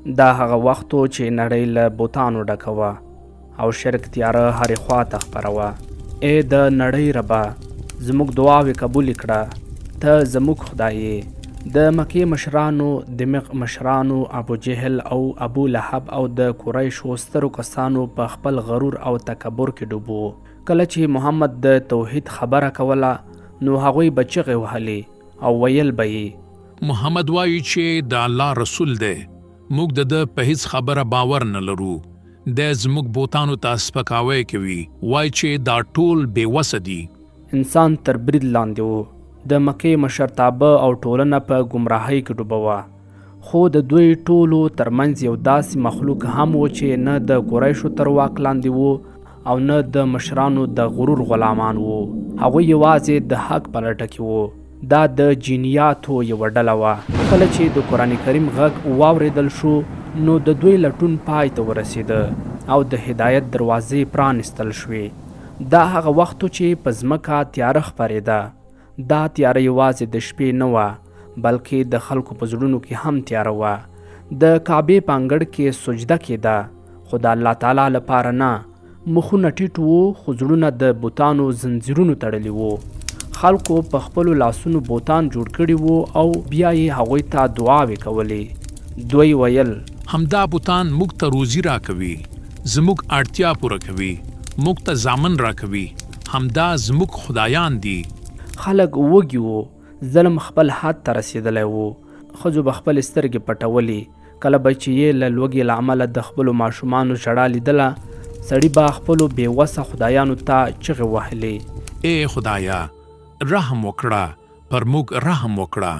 دا هغه وخت و چې نړۍ له بوتانو ډکه وه او شرک تیاره هرې خوا ته خپره وه. ای د نړۍ ربه، زموږ دعاوې قبولې کړه، ته زموږ خدای یې. د مکې مشرانو، دمغ مشرانو، ابو جهل او ابو لهب او د قریشو سترو کسانو په خپل غرور او تکبر کې ډوب وو. کله چې محمد د توحید خبره کوله نو هغوی به چغې وهلې او ویل به یې محمد وایي چې د الله رسول دی، موږ د ده په هیڅ خبره باور نه لرو. د زموږ بوتانو ته سپکاوی کوي، وایي چې دا ټول بېوسه دي. انسان تر برید لاندې و. د مکې مشرتابه او ټولنه په ګمراهۍ کې ډوبه وه. خو د دوی ټولو ترمنځ یو داسې مخلوق هم و چې نه د قریشو تر واک لاندې و او نه د مشرانو د غرور غلامان و. هغوی یوازې د حق په لټه کې وو. دا د جینیاتو یوه ډله وه. کله چې د قرآن کریم غږ واورېدل شو نو د دوی لټون پای ته ورسېده او د هدایت دروازې پرانستل شوې. دا هغه وخت چې په ځمکه تیاره خپرېده. دا تیاره یوازې د شپې نه وه بلکې د خلکو په زړونو کې هم تیاره وه. د کعبې په انګړ کې سجده کېده خو د الله تعالی لپاره نه. مخونه ټیټ وو خو زړونه د بوتانو زنځیرونو تړلي وو. خلکو په خپلو لاسونو بوتان جوړ کړي وو او بیا یې هغوی ته دعاوې کولې. دوی ویل همدا بوتان موږ ته روزي راکوي، زموږ اړتیا پوره کوي، موږ ته زامن راکوي، همدا زموږ خدایان دي. خلک وږي وو. ظلم خپل حد ته رسېدلی وو. ښځو به خپلې سترګې پټولې. کله به چې یې له لوږې له امله د خپلو ماشومانو ژړا لیدله سړي به خپلو بېوسه خدایانو ته چغې وهلې. ای خدایا رحم وکړه، پر موږ رحم وکړه.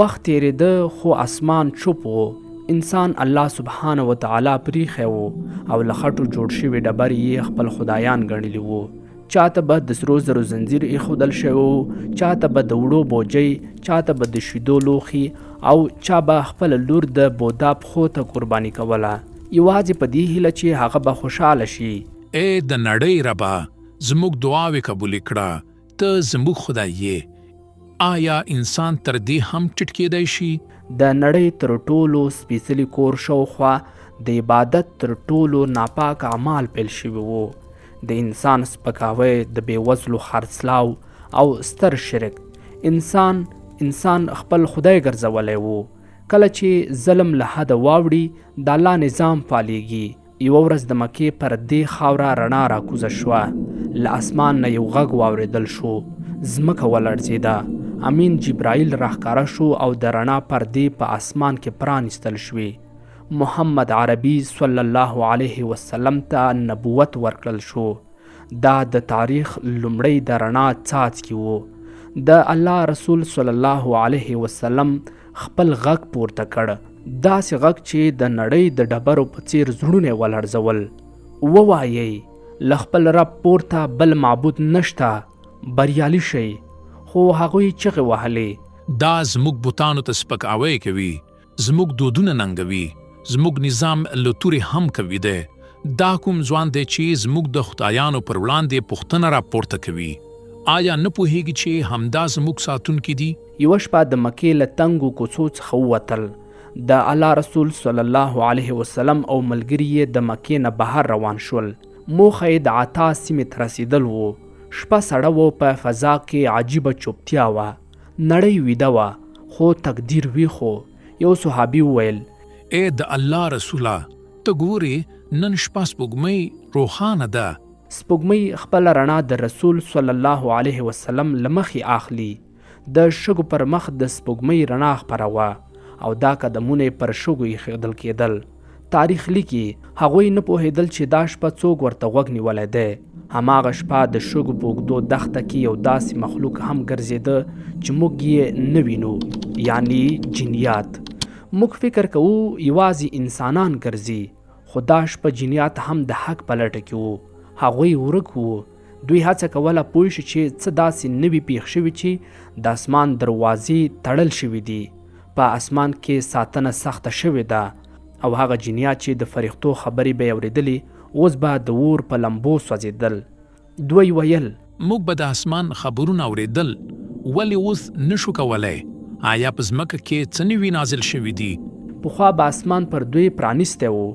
وخت تیرېده خو اسمان چوپ و. انسان الله سبحانه وتعالی پریښی و او له خټو جوړ شوي ډبرې یې خپل خدایان ګڼلي وو. چاته به د سرو زرو زنځیر ایښودل شوی و، چاته به د وړو بوجۍ، چاته به د شیدو لوښي او چا به خپله لور د بودا پښو ته قرباني کوله یوازې په دې هیله چې هغه به خوشحاله شي. ای د نړۍ ربه، زموږ دعاوې قبولې کړه، ته زموږ خدای یې. آیا انسان تر دې هم ټیټ کېدی شي؟ د نړۍ تر ټولو سپېڅلي کور شاوخوا د عبادت تر ټولو ناپاک اعمال پیل شوي وو. د انسان سپکاوی، د بېوزلو خرڅلاو او ستر شرک. انسان خپل خدای ګرځولی وو. کله چې ظلم له حده واوړي د الله نظام فعالېږي. یوه ورځ د مکې پر دې خاوره رڼا راکوزه شوه. له اسمان نه یو غږ واورېدل شو. ځمکه ولړزېده. امین جبرائیل راښکاره شو او د رڼا پردې په اسمان کې پرانیستل شوې. محمد عربي صلی الله علیه وسلم ته نبوت ورکړل شو. دا د تاریخ لومړی د رڼا څاڅکي وو. د الله رسول صلی الله علیه وسلم خپل غږ پورته کړ، داسې غږ چې د نړۍ د ډبرو په څیر زړونه یې ولړزول. ووایئ له خپل رب پورته بل معبود نشته، بریالي شئ. خو هغوی چغې وهلې دا زموږ بوتانو ته سپکاوی کوي، زموږ دودونه ننګوي، زموږ نظام له تورې هم کوي دی. دا کوم ځوان دی چې زموږ د خدایانو پر وړاندې پوښتنه راپورته کوي؟ آیا نه پوهیږي چې همدا زموږ ساتونکي دي؟ یوه شپه د مکې له تنګو کوڅو څخه ووتل. د الله رسول صلی الله علیه وسلم او ملګري یې د مکې نه بهر روان شول. موخه یې د عطا سیمې ته رسېدل وو. شپه سړه وه، په فضا کې عجیبه چوپتیا وه. نړۍ ویده وه خو تقدیر ویښ و. یو صحابي وویل ای د الله رسوله، ته ګورې نن شپه سپوږمۍ روښانه ده. سپوږمۍ خپله رڼا د رسول صلی الله علیه وسلم له مخې اخلي. د شګو پر مخ د سپوږمۍ رڼا خپره وه او دا قدمونه یې پر شګو ایښودل کېدل. تاریخ لیکي هغوی نه پوهېدل چې دا شپه څوک ورته غوږ نیولی دی. هماغه شپه د شګو په اوږدو دښته کې یو داسې مخلوق هم ګرځېده چې موږ یې نه وینو، یعنی جنیات. موږ فکر کوو یوازې انسانان ګرځي، خو دا شپه جنیات هم د حق په لټه کې وو. هغوی ورک وو. دوی هڅه کوله پوه شي چې څه داسې نوي پېښ شوي چې د اسمان دروازې تړل شوي دي. په اسمان کې ساتنه سخته شوې ده او هغه جنیات چې د فرښتو خبرې به یې اورېدلې اوس به د اور په لمبو سوځېدل. دوی ویل موږ به د اسمان خبرونه اورېدل، ولې اوس نشو کولی؟ آیا په ځمکه کې څه نوي نازل شوي دي؟ پخوا به اسمان پر دوی پرانیستی و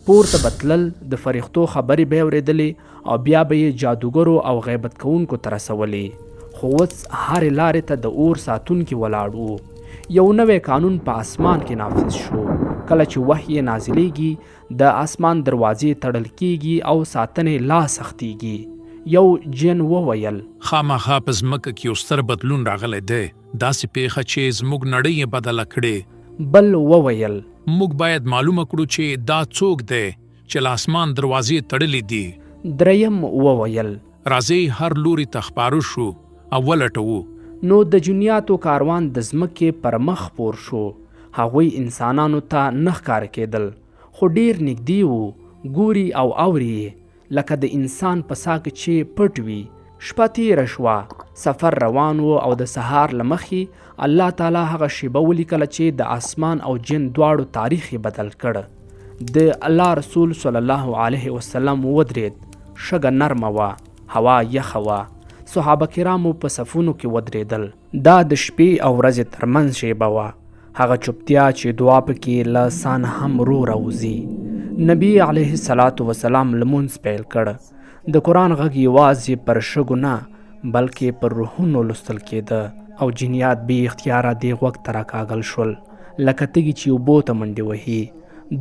پورته به تلل، د فرښتو خبرې به یې اورېدلې او بیا به یې جادوګرو او غیبت کوونکو ته رسولې. خو اوس هرې لارې ته د اور ساتونکي ولاړ وو. یو نوی قانون په اسمان کې نافذ شو. کله چې وحی نازلیږي د اسمان دروازې تړل کیږي او ساتنې لا سختیږي. یو جن وویل خامخا په ځمکه کې یو ستر بدلون راغلی دی، داسې پیښه چې زموږ نړۍ یې بدله کړې. بل وویل موږ باید معلومه کړو چې دا څوک دی چې له اسمان دروازې تړلې دي. دریم وویل راځئ هر لوري ته خپاره شو او ولټوو. نو د جنیاتو کاروان د ځمکې پر مخ خپور شو. هغوی انسانانو ته نه ښکاره کېدل، خو ډیر نږدې وو. ګوري او اوري لکه د انسان په سا کې چې پټ وي. شپه تیره شوه، سفر روان و او د سهار له مخې الله تعالی هغه شیبه ولیکله چې د اسمان او جن دواړو تاریخ یې بدل کړ. د الله رسول صلی الله علیه وسلم ودرېد. شګه نرمه وه، هوا یخه وه. صحابه کرامو په صفونو کې ودرېدل. دا د شپې او ورځې ترمنځ شیبه وه، هغه چوپتیا چې دعا پکې له سانه هم رو راوځي. نبی علیه الصلاة والسلام لمونځ پیل کړ. د قرآن غږ یوازې پر شګو نه بلکې پر روحونو لوستل کېده او جنیات بې اختیاره دې غوږ ته راکاږل شول لکه تږي چې اوبو ته منډې وهي.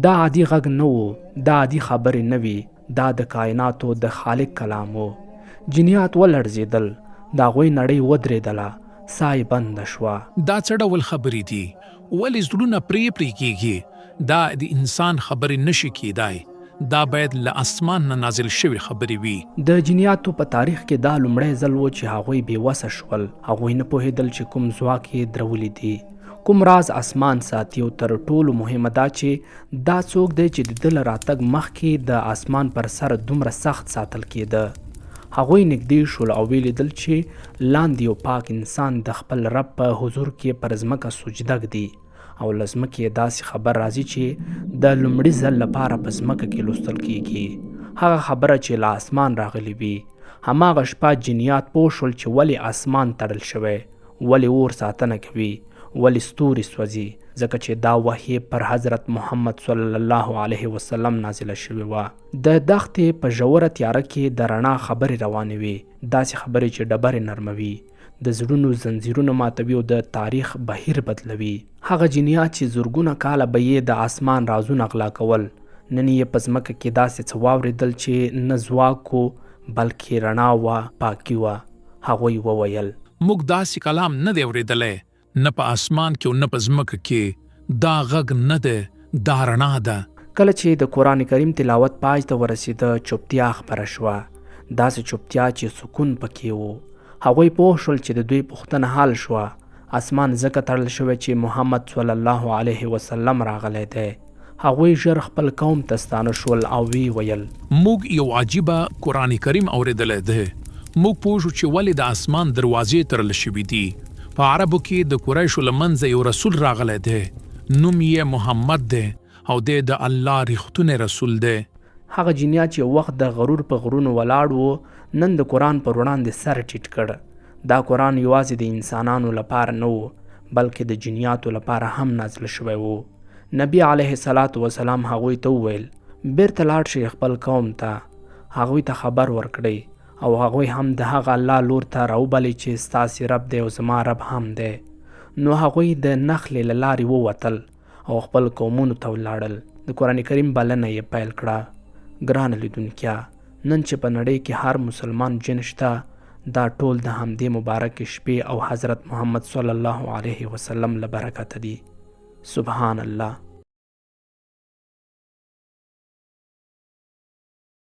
دا عادي غږ نه و، دا عادي خبرې نه وي، دا د کائناتو د خالق کلام و. جنیات ولړزېدل، د هغوی نړۍ ودرېدله، ساه یې بنده شوه. دا څه ډول خبرې دي؟ ولې زړونه پرې کېږي؟ دا د انسان خبرې نشي کېدای، دا باید له اسمان نه نازل شوي خبرې وي. د جنیاتو په تاریخ کې دا لومړی ځل و چې هغوی بېوسه شول. هغوی نه پوهېدل چې کوم ځواک یې درولي دي، کوم راز اسمان ساتي، او تر ټولو مهمه دا چې دا څوک دی چې د ده له راتګ مخکې د اسمان پر سر دومره سخت ساتل کېده. هغوی نږدې شول او ولیدل چې لاندې یو پاک انسان د خپل رب په حضور کې پر ځمکه سجده ږدي او له ځمکې یې داسې خبر راځي چې د لومړي ځل لپاره په ځمکه کې لوستل کیږي. هغه خبره چې له اسمان راغلی وي. هماغه شپه جنیات پوه شول چې ولې اسمان تړل شوی، ولې اور ساتنه کوي، ولې ستوري سوځي، ځکه چې دا وحی پر حضرت محمد صلی الله علیه وسلم نازله شوې وه. د دښتې په ژوره تیاره کې د رڼا خبرې روانې وي، داسې خبرې چې ډبرې نرموي، د زړونو زنځیرونه ماتوي او د تاریخ بهیر بدلوي. هغه جنیات چې زرګونه کاله به یې د اسمان رازونه غلا کول، نن یې په ځمکه کې داسې څه واورېدل چې نه ځواک و بلکې رڼا وه، پاکي وه. هغوی وویل موږ داسې کلام نه دی اورېدلی، نه په اسمان کې او نه په ځمکه کې. دا غږ نه دی، دا رڼا ده. کله چې د قرآن کریم تلاوت پاج ته ورسېده، چوپتیا خپره شوه. داسې چوپتیا چې سکون پکې و. هغوی پوه شول چې د دوی پوښتنه حل شوه. اسمان ځکه تړل شوی چې محمد صلی الله علیه وسلم راغلی دی. هغوی ژر خپل قوم ته ستانه شول او وی ویل موږ یو عجیبه قرآن کریم اورېدلی دی. موږ پوه شو چې ولې د اسمان دروازې تړل شوي دي. په عربو کې د قریشو له منځه یو رسول راغلی دی، نوم یې محمد دی او دی د الله ریښتونی رسول دی. هغه جنیات چې یو وخت د غرور په غرونو ولاړ وو، نن د قرآن پر وړاندې سر ټیټ کړ. دا قرآن یوازې د انسانانو لپاره نه و بلکې د جنیاتو لپاره هم نازل شوی و. نبی علیه الصلاة والسلام هغوی ته وویل بیرته لاړ شئ خپل قوم ته. هغوی ته خبر ورکړئ او هغوی هم د هغه الله لور ته راوبلئ چې ستاسې رب دی او زما رب هم دی. نو هغوی د نخلې له لارې ووتل او خپل قومونو ته ولاړل. د قرآن کریم بلنه یې پیل کړه. ګرانه لیدونکیا، نن چې په نړۍ کې هر مسلمان جن شته، دا ټول د همدې مبارک شپې او حضرت محمد صلی الله علیه وسلم له برکته دي. سبحان الله.